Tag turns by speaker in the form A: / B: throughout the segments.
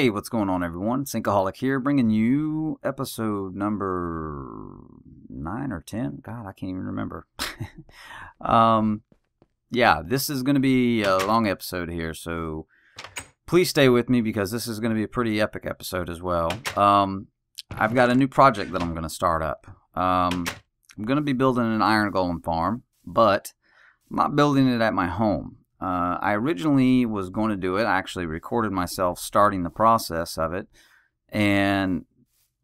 A: Hey, what's going on, everyone? Sinkaholic here, bringing you episode number 9 or 10. God, I can't even remember. um, yeah, this is going to be a long episode here, so please stay with me because this is going to be a pretty epic episode as well. I've got a new project that I'm going to start up. I'm going to be building an iron golem farm, but I'm not building it at my home. I originally was going to do it. I actually recorded myself starting the process of it and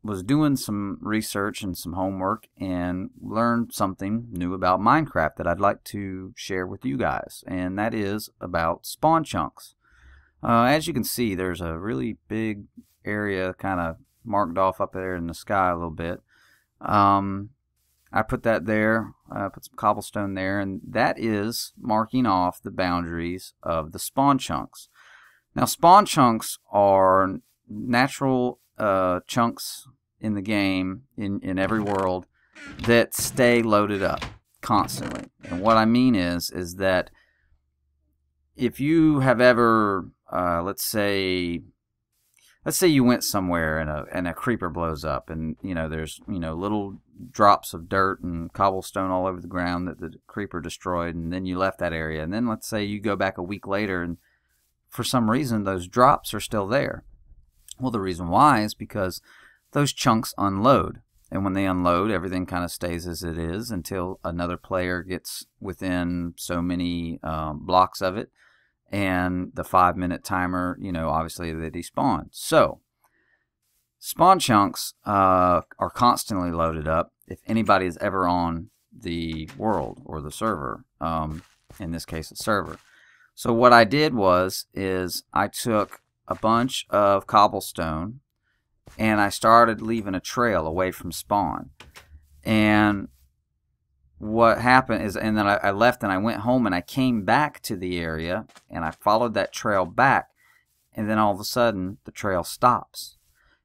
A: was doing some research and some homework and learned something new about Minecraft that I'd like to share with you guys, and that is about spawn chunks. As you can see, there's a really big area kind of marked off up there in the sky a little bit. I put that there, put some cobblestone there, and that is marking off the boundaries of the spawn chunks. Now, spawn chunks are natural chunks in the game, in every world, that stay loaded up constantly. And what I mean is that if you have ever, let's say you went somewhere and a creeper blows up, and there's little drops of dirt and cobblestone all over the ground that the creeper destroyed, and then you left that area, and then let's say you go back a week later and for some reason those drops are still there. Well, the reason why is because those chunks unload, and when they unload, everything kind of stays as it is until another player gets within so many blocks of it, and the 5-minute timer, obviously they despawn. So spawn chunks are constantly loaded up if anybody is ever on the world or the server. In this case, it's server. So what I did is I took a bunch of cobblestone and I started leaving a trail away from spawn. And what happened is, and then I left and I went home and I came back to the area and I followed that trail back, and then all of a sudden the trail stops.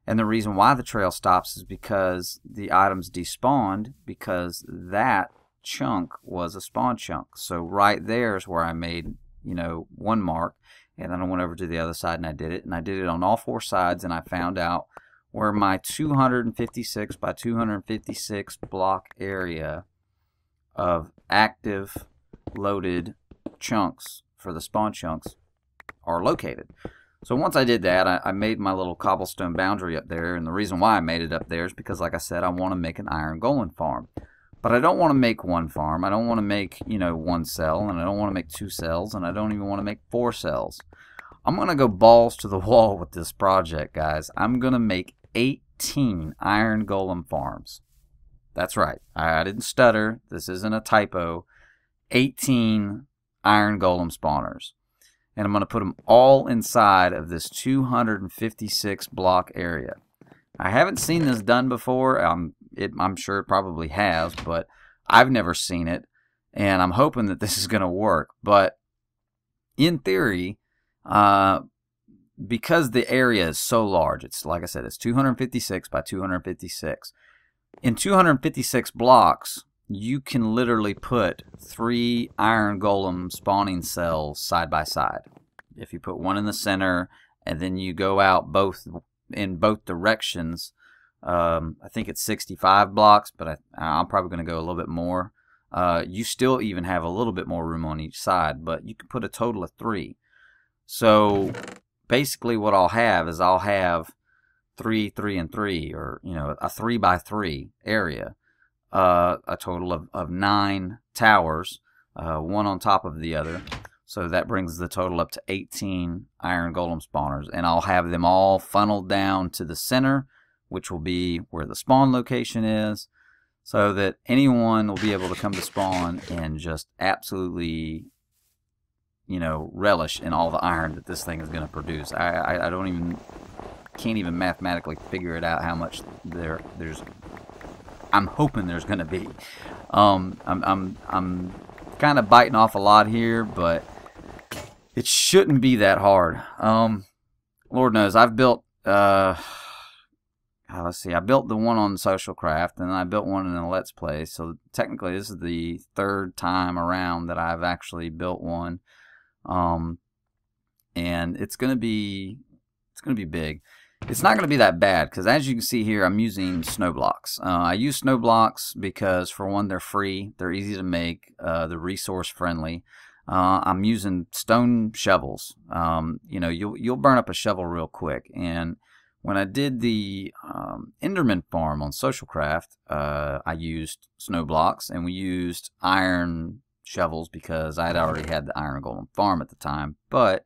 A: And the reason why the trail stops is because the items despawned, because that chunk was a spawn chunk. So right there is where I made, one mark, and then I went over to the other side and I did it. And I did it on all 4 sides, and I found out where my 256 by 256 block area of active loaded chunks for the spawn chunks are located. So once I did that, I made my little cobblestone boundary up there, and the reason why I made it up there is because, like I said, I want to make an iron golem farm. But I don't want to make one farm. I don't want to make, 1 cell, and I don't want to make 2 cells, and I don't even want to make 4 cells. I'm going to go balls to the wall with this project, guys. I'm going to make 18 iron golem farms. That's right. I didn't stutter. This isn't a typo. 18 iron golem spawners. And I'm going to put them all inside of this 256 block area. I haven't seen this done before. I'm sure it probably has, but I've never seen it. And I'm hoping that this is going to work. But in theory, because the area is so large, it's like I said, it's 256 by 256. In 256 blocks, you can literally put 3 iron golem spawning cells side by side. If you put one in the center and then you go out in both directions, I think it's 65 blocks, but I'm probably going to go a little bit more. You still even have a little bit more room on each side, but you can put a total of 3. So basically what I'll have is 3, 3, and 3, or a 3 by 3 area. A total of 9 towers, one on top of the other. So that brings the total up to 18 iron golem spawners. And I'll have them all funneled down to the center, which will be where the spawn location is, so that anyone will be able to come to spawn and just absolutely, relish in all the iron that this thing is going to produce. I can't even mathematically figure it out how much there's. I'm hoping there's going to be. I'm kind of biting off a lot here, but it shouldn't be that hard. Lord knows, I've built. Let's see. I built the one on Social Craft, and then I built one in a Let's Play. So technically, this is the 3rd time around that I've actually built one. And it's going to be It's going to be big. It's not going to be that bad because, as you can see here, I'm using snow blocks. I use snow blocks because, for one, they're free, they're easy to make, they're resource friendly. I'm using stone shovels. You know, you'll burn up a shovel real quick. And when I did the Enderman farm on Socialcraft, I used snow blocks, and we used iron shovels because I had already had the iron golem farm at the time. But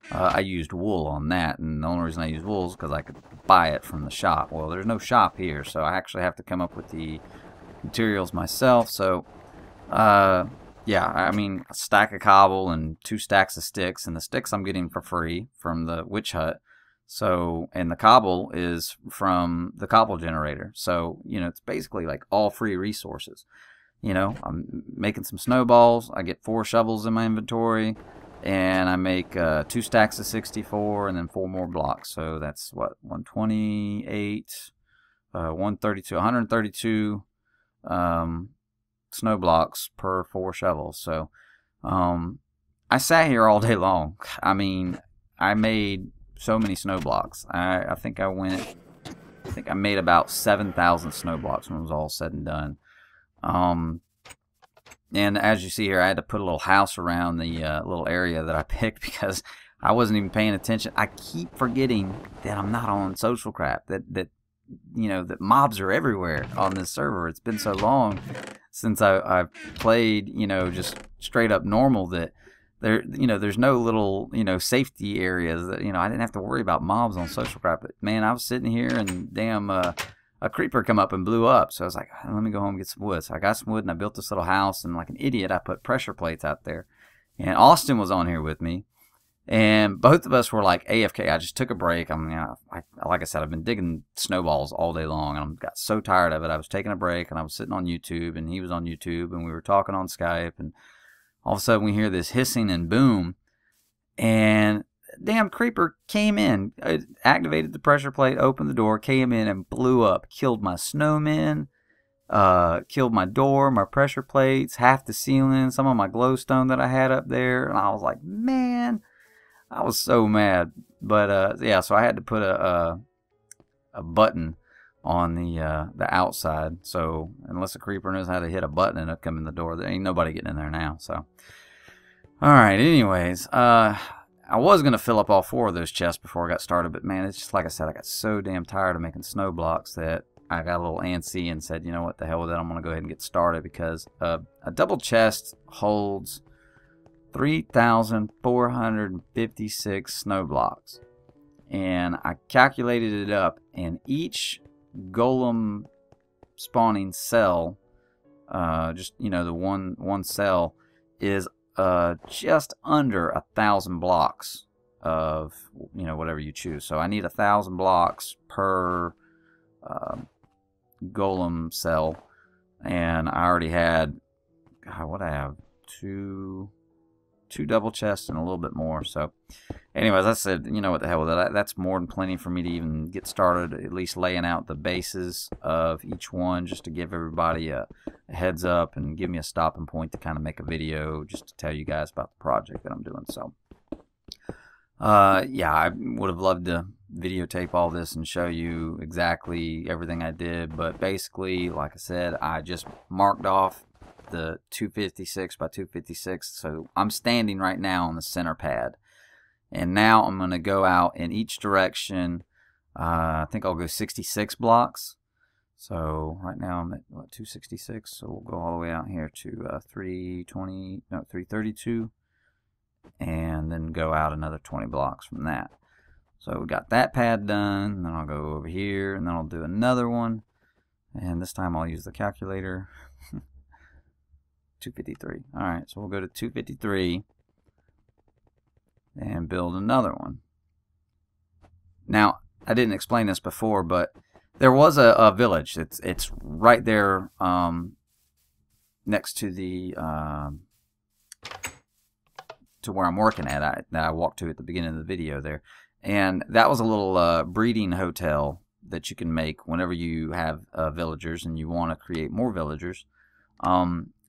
A: I used wool on that, and the only reason I used wool is because I could buy it from the shop. Well, there's no shop here, so I actually have to come up with the materials myself. So, yeah, I mean, a stack of cobble and 2 stacks of sticks, and the sticks I'm getting for free from the witch hut. So, and the cobble is from the cobble generator. So, you know, it's basically like all free resources. You know, I'm making some snowballs. I get 4 shovels in my inventory. And I make 2 stacks of 64 and then 4 more blocks. So that's what, 128, 132, 132 snow blocks per 4 shovels. So I sat here all day long. I mean, I made so many snow blocks. I think I made about 7,000 snow blocks when it was all said and done. And as you see here, I had to put a little house around the little area that I picked because I wasn't even paying attention. I keep forgetting that I'm not on Socialcraft, that you know, that mobs are everywhere on this server. It's been so long since I've played, you know, just straight up normal that there's no little, you know, safety areas that, you know, I didn't have to worry about mobs on Socialcraft. But man, I was sitting here and damn, a creeper come up and blew up. So I was like, let me go home and get some wood. So I got some wood and I built this little house, and like an idiot, I put pressure plates out there. And Austin was on here with me, and both of us were like AFK. I just took a break. I mean, like I said, I've been digging snowballs all day long, and I got so tired of it. I was taking a break, and I was sitting on YouTube, and he was on YouTube, and we were talking on Skype, and all of a sudden we hear this hissing and boom, and damn creeper came in, activated the pressure plate, opened the door, came in and blew up, killed my snowmen, killed my door, my pressure plates, half the ceiling, some of my glowstone that I had up there. And I was like, man, I was so mad. But yeah, so I had to put a button on the outside. So unless a creeper knows how to hit a button and come in the door, there ain't nobody getting in there now. So all right, anyways, I was going to fill up all 4 of those chests before I got started, but man, it's just like I said, I got so damn tired of making snow blocks that I got a little antsy and said, you know what, the hell with it, I'm going to go ahead and get started, because a double chest holds 3,456 snow blocks. And I calculated it up, and each golem spawning cell, just, you know, the one cell is just under 1,000 blocks of, you know, whatever you choose. So I need 1,000 blocks per golem cell, and I already had, God, what I have, two double chests and a little bit more. So anyways, I said, you know what, the hell with it. That's more than plenty for me to even get started, at least laying out the bases of each one, just to give everybody a heads up and give me a stopping point to kind of make a video just to tell you guys about the project that I'm doing. So yeah, I would have loved to videotape all this and show you exactly everything I did, but basically, like I said, I just marked off the 256 by 256. So I'm standing right now on the center pad, and now I'm going to go out in each direction. I think I'll go 66 blocks. So right now I'm at what, 266. So we'll go all the way out here to 332, and then go out another 20 blocks from that. So we got that pad done, and then I'll go over here, and then I'll do another one, and this time I'll use the calculator. 253. Alright, so we'll go to 253 and build another one. Now, I didn't explain this before, but there was a village. It's right there next to the to where I'm working at. That I walked to at the beginning of the video there. And that was a little breeding hotel that you can make whenever you have villagers and you want to create more villagers.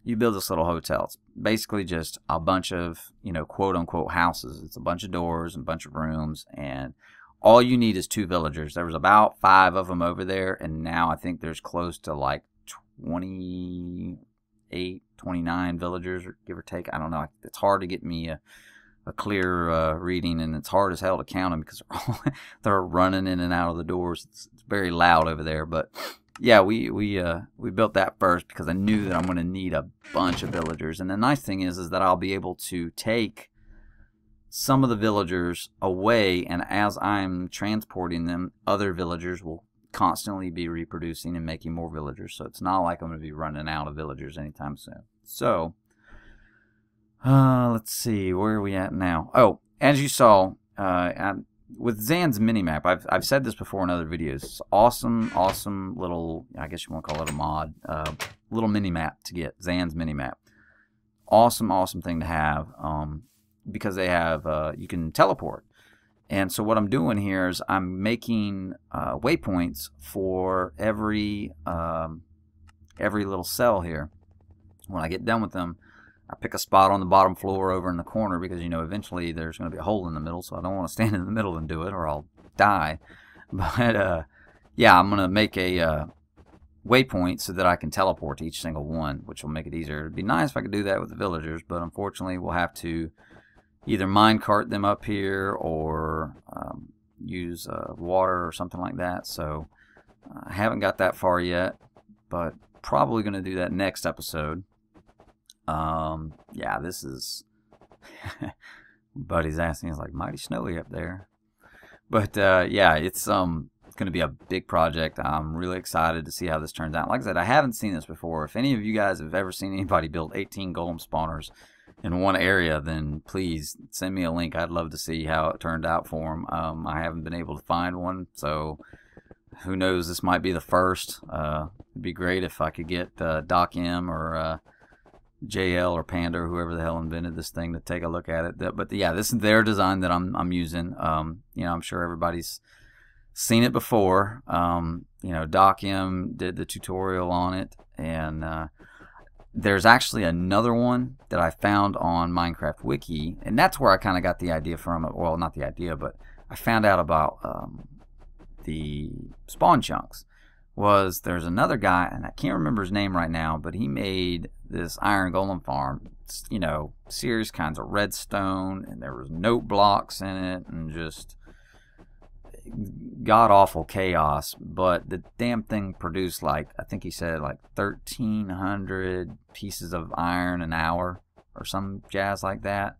A: You build this little hotel. It's basically just a bunch of, you know, quote unquote houses. It's a bunch of doors and a bunch of rooms, and all you need is 2 villagers. There was about 5 of them over there, and now I think there's close to like 28, 29 villagers, give or take. I don't know. It's hard to get me a clear reading, and it's hard as hell to count them because they're running in and out of the doors. It's very loud over there, but yeah, we built that first because I knew that I'm going to need a bunch of villagers. And the nice thing is that I'll be able to take some of the villagers away, and as I'm transporting them, other villagers will constantly be reproducing and making more villagers. So it's not like I'm going to be running out of villagers anytime soon. So let's see, where are we at now? Oh, as you saw, with Zan's minimap, I've said this before in other videos. It's awesome little, I guess you want to call it a mod, little minimap to get, Zan's minimap. Awesome thing to have, because they have, you can teleport. And so what I'm doing here is I'm making waypoints for every little cell here. When I get done with them, I pick a spot on the bottom floor over in the corner because, you know, eventually there's going to be a hole in the middle, so I don't want to stand in the middle and do it or I'll die. But, yeah, I'm going to make a waypoint so that I can teleport to each single one, which will make it easier. It'd be nice if I could do that with the villagers, but unfortunately we'll have to either minecart them up here or use water or something like that. So I haven't got that far yet, but probably going to do that next episode. Yeah, this is buddy's asking, it's like mighty snowy up there. But yeah, it's going to be a big project. I'm really excited to see how this turns out. Like I said, I haven't seen this before. If any of you guys have ever seen anybody build 18 golem spawners in one area, then please send me a link. I'd love to see how it turned out for them. I haven't been able to find one, so who knows, this might be the first. It'd be great if I could get Doc M or JL or Panda or whoever the hell invented this thing to take a look at it. But yeah, this is their design that I'm using. You know, I'm sure everybody's seen it before. You know, Doc M did the tutorial on it, and there's actually another one that I found on Minecraft Wiki, and that's where I kind of got the idea from. Well, not the idea, but I found out about the spawn chunks. There's another guy, and I can't remember his name right now, but he made this iron golem farm. It's, you know, serious kinds of redstone, and there was note blocks in it, and just god-awful chaos. But the damn thing produced, like, I think he said like 1,300 pieces of iron an hour or some jazz like that.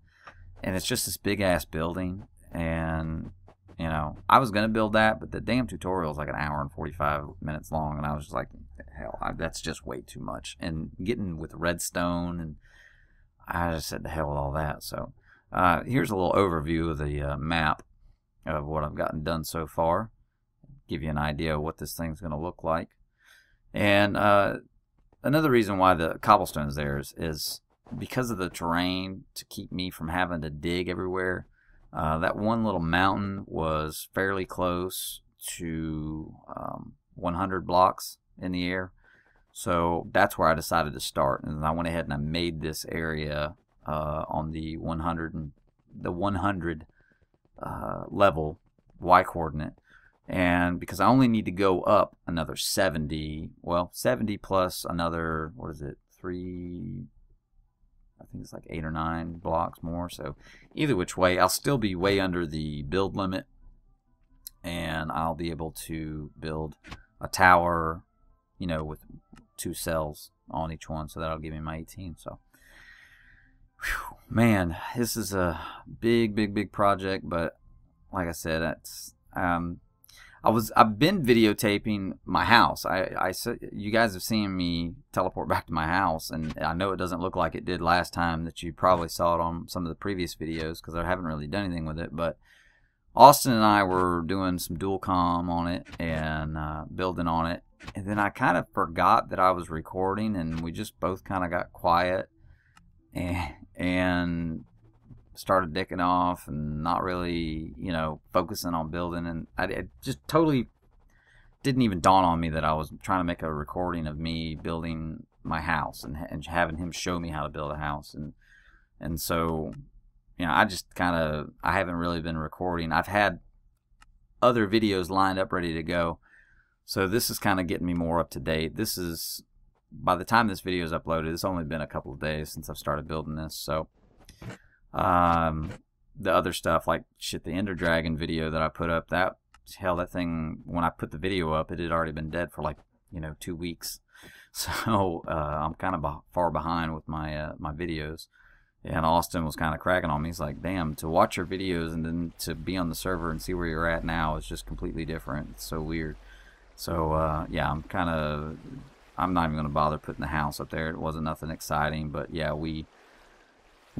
A: And it's just this big-ass building, and you know, I was going to build that, but the damn tutorial is like an hour and 45 minutes long, and I was just like, hell, that's just way too much. And getting with redstone, and I just said, the hell with all that. So here's a little overview of the map of what I've gotten done so far. Give you an idea of what this thing's going to look like. And another reason why the cobblestone's there is because of the terrain, to keep me from having to dig everywhere. That one little mountain was fairly close to 100 blocks in the air, so that's where I decided to start. And I went ahead and I made this area on the 100 level Y coordinate, and because I only need to go up another 70, well, 70 plus another, what is it, I think it's like 8 or 9 blocks more. So either which way, I'll still be way under the build limit, and I'll be able to build a tower, you know, with 2 cells on each one. So that'll give me my 18. So, whew, man, this is a big project. But like I said, that's I've been videotaping my house. You guys have seen me teleport back to my house, and I know it doesn't look like it did last time that you probably saw it on some of the previous videos because I haven't really done anything with it. But Austin and I were doing some dual comm on it and building on it, and then I kind of forgot that I was recording, and we just both kind of got quiet and started dicking off and not really, you know, focusing on building. And it just totally didn't even dawn on me that I was trying to make a recording of me building my house and having him show me how to build a house. And so, you know, I just kind of, I haven't really been recording. I've had other videos lined up ready to go. So this is kind of getting me more up to date. This is, by the time this video is uploaded, it's only been a couple of days since I've started building this. So the other stuff, like shit, the Ender Dragon video that I put up, that thing, when I put the video up, it had already been dead for like, 2 weeks. So I'm kind of far behind with my my videos. And Austin was kind of cracking on me. He's like, damn, to watch your videos and then to be on the server and see where you're at now is just completely different. It's so weird. So yeah, I'm not even going to bother putting the house up there. It wasn't nothing exciting, but yeah, we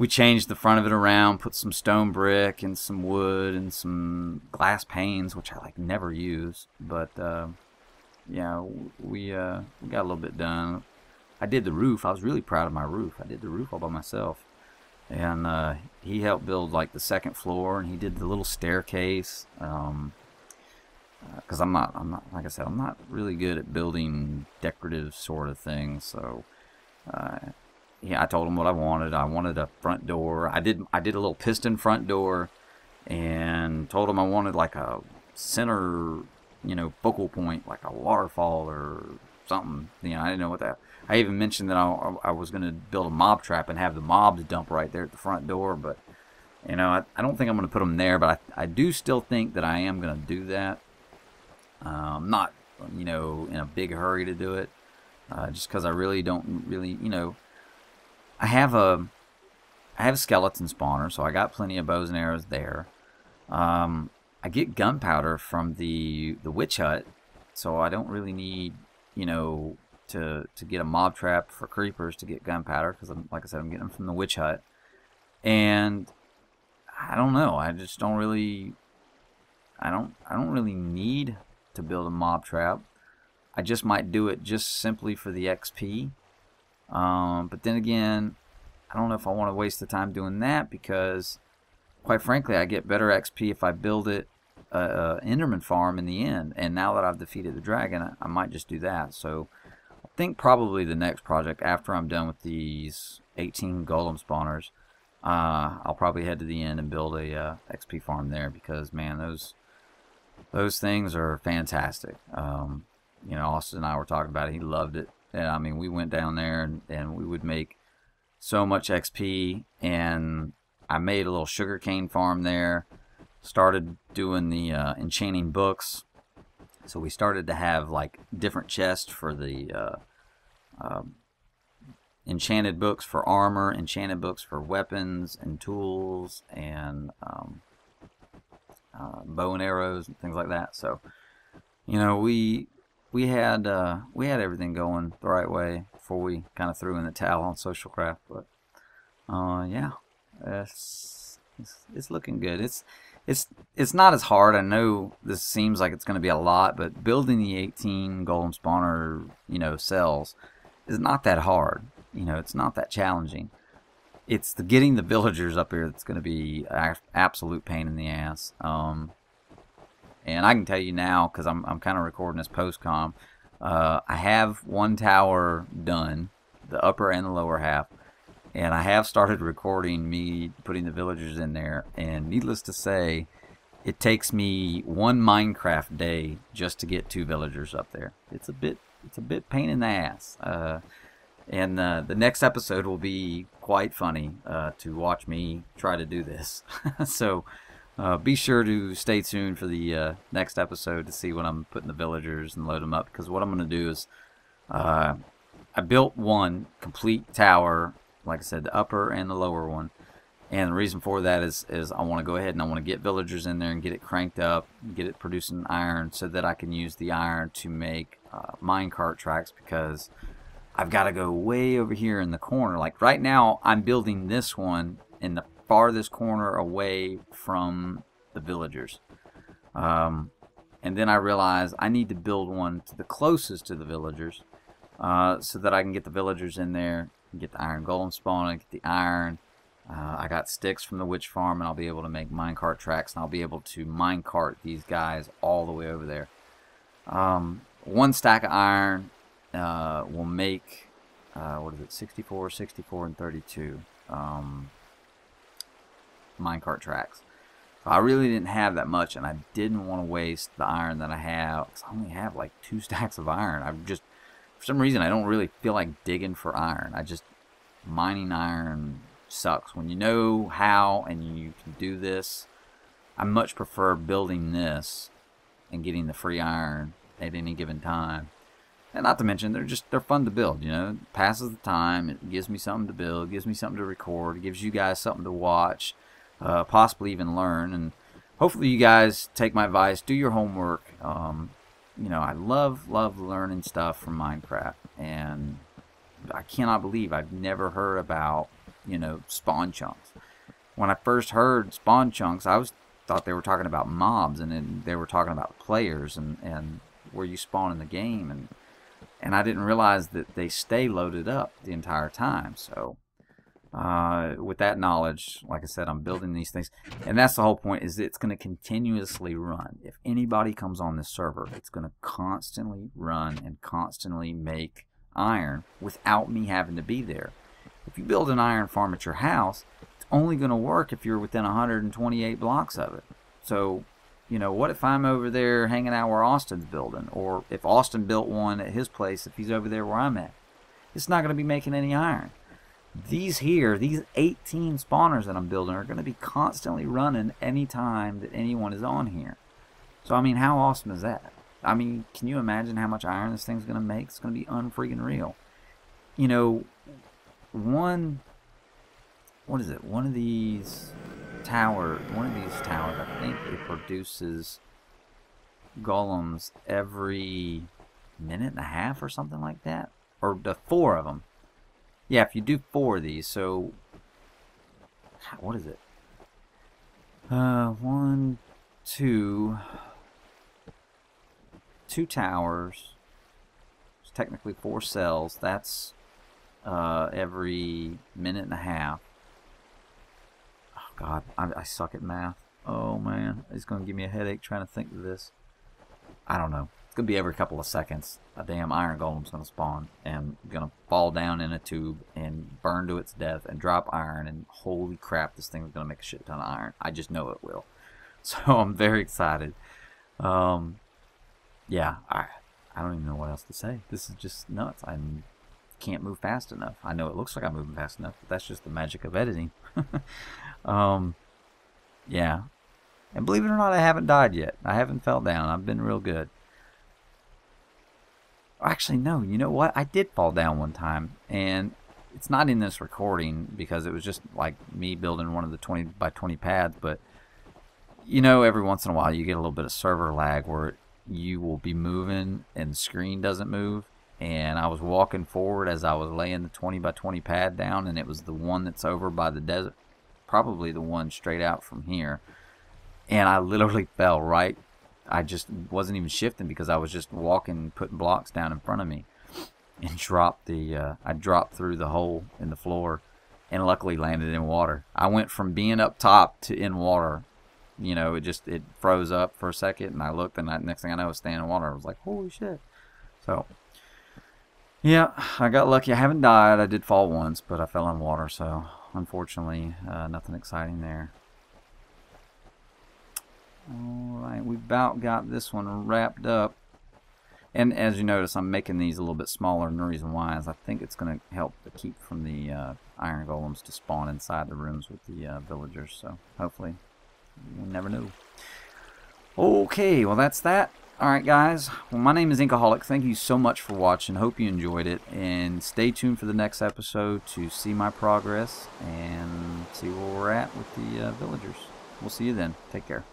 A: changed the front of it around, put some stone brick and some wood and some glass panes, which I never use. But yeah, we got a little bit done. I did the roof. I was really proud of my roof. I did the roof all by myself. And he helped build like the second floor, and he did the little staircase. Because I'm not, like I said, I'm not really good at building decorative sort of things. So yeah, I told him what I wanted. I wanted a front door. I did a little piston front door, and told him I wanted like a center, focal point, like a waterfall or something. I didn't know what that. I even mentioned that I was going to build a mob trap and have the mobs dump right there at the front door, but I don't think I'm going to put them there. But I do still think that I am going to do that. I'm not, in a big hurry to do it, just because I really don't really, I have a skeleton spawner, so I got plenty of bows and arrows there. I get gunpowder from the witch hut, so I don't really need, to get a mob trap for creepers to get gunpowder, because like I said, I'm getting them from the witch hut. And I don't know, I just don't really, I don't really need to build a mob trap. I just might do it just simply for the XP. But then again, I don't know if I want to waste the time doing that, because quite frankly, I get better XP if I build it Enderman farm in the end. And now that I've defeated the dragon, I might just do that. So I think probably the next project, after I'm done with these 18 golem spawners, I'll probably head to the end and build a XP farm there, because man, those things are fantastic. Austin and I were talking about it. He loved it. And I mean, we went down there and we would make so much XP, and I made a little sugarcane farm there. Started doing the enchanting books. So we started to have like different chests for the enchanted books for armor, enchanted books for weapons and tools, and bow and arrows and things like that. So we had everything going the right way before we kind of threw in the towel on social craft. But yeah, it's looking good. It's not as hard. I know this seems like it's going to be a lot, but building the 18 golem spawner cells is not that hard. It's not that challenging. It's getting the villagers up here that's going to be absolute pain in the ass. And I can tell you now, because I'm kind of recording this post-com, I have one tower done, the upper and the lower half, and I have started recording me putting the villagers in there, and needless to say, it takes me one Minecraft day just to get 2 villagers up there. It's a bit pain in the ass. And the next episode will be quite funny to watch me try to do this. So be sure to stay tuned for the next episode to see when I'm putting the villagers and load them up. Because what I'm going to do is I built one complete tower, like I said, the upper and the lower one. And the reason for that is I want to go ahead and I want to get villagers in there and get it cranked up, get it producing iron, so that I can use the iron to make minecart tracks, because I've got to go way over here in the corner. Like right now, I'm building this one in the farthest corner away from the villagers. And then I realized I need to build one to the closest to the villagers, so that I can get the villagers in there, get the iron golem spawn, and get the iron. I got sticks from the witch farm, and I'll be able to make minecart tracks, and I'll be able to minecart these guys all the way over there. One stack of iron will make, what is it, 64, 64, and 32 minecart tracks. So I really didn't have that much, and I didn't want to waste the iron that I have. 'Cause I only have like 2 stacks of iron. I'm just, for some reason, I don't really feel like digging for iron. Mining iron sucks. When you know how and you can do this, I much prefer building this and getting the free iron at any given time. And not to mention, they're fun to build, you know. It passes the time, it gives me something to build, gives me something to record, it gives you guys something to watch, possibly even learn. And hopefully you guys take my advice, do your homework. You know, I love learning stuff from Minecraft, and I cannot believe I've never heard about, you know, spawn chunks. When I first heard spawn chunks, I thought they were talking about mobs, and then they were talking about players and where you spawn in the game, and I didn't realize that they stay loaded up the entire time. So with that knowledge, like I said, I'm building these things, and that's the whole point, is that it's going to continuously run. If anybody comes on this server, it's going to constantly run and constantly make iron without me having to be there. If you build an iron farm at your house, it's only going to work if you're within 128 blocks of it. So, you know, what if I'm over there hanging out where Austin's building? Or if Austin built one at his place, if he's over there where I'm at, it's not going to be making any iron. These 18 spawners that I'm building are going to be constantly running anytime that anyone is on here. So, I mean, how awesome is that? I mean, can you imagine how much iron this thing's going to make? It's going to be unfreaking real. You know, one of these towers, I think it produces golems every minute and a half or something like that. Or the 4 of them. Yeah, if you do 4 of these, so what is it? 1, 2 towers. It's technically 4 cells. That's every minute and a half. Oh God, I suck at math. Oh man, it's gonna give me a headache trying to think of this. I don't know. It's gonna be every couple of seconds a damn iron golem's gonna spawn and gonna fall down in a tube and burn to its death and drop iron, and holy crap, this thing's gonna make a shit ton of iron. I just know it will. So I'm very excited. Yeah, I don't even know what else to say. This is just nuts. I can't move fast enough. I know it looks like I'm moving fast enough, but that's just the magic of editing. Yeah. And believe it or not, I haven't died yet. I haven't fell down. I've been real good. Actually, no. You know what? I did fall down one time, and it's not in this recording because it was just like me building one of the 20 by 20 pads, but you know, every once in a while you get a little bit of server lag where you will be moving and the screen doesn't move. And I was walking forward as I was laying the 20 by 20 pad down, and it was the one that's over by the desert, probably the one straight out from here. And I literally fell right. I just wasn't even shifting because I was just walking, putting blocks down in front of me, and I dropped through the hole in the floor, and luckily landed in water. I went from being up top to in water. You know, it froze up for a second, and I looked, and next thing I know, I was staying in water. I was like, holy shit. So, yeah, I got lucky. I haven't died. I did fall once, but I fell in water, so unfortunately, nothing exciting there. Alright, we've about got this one wrapped up. And as you notice, I'm making these a little bit smaller, and the reason why is I think it's going to help to keep from the iron golems to spawn inside the rooms with the villagers. So hopefully, you never know. Okay, well that's that. Alright guys, well my name is Inkaholic. Thank you so much for watching. Hope you enjoyed it, and stay tuned for the next episode to see my progress and see where we're at with the villagers. We'll see you then. Take care.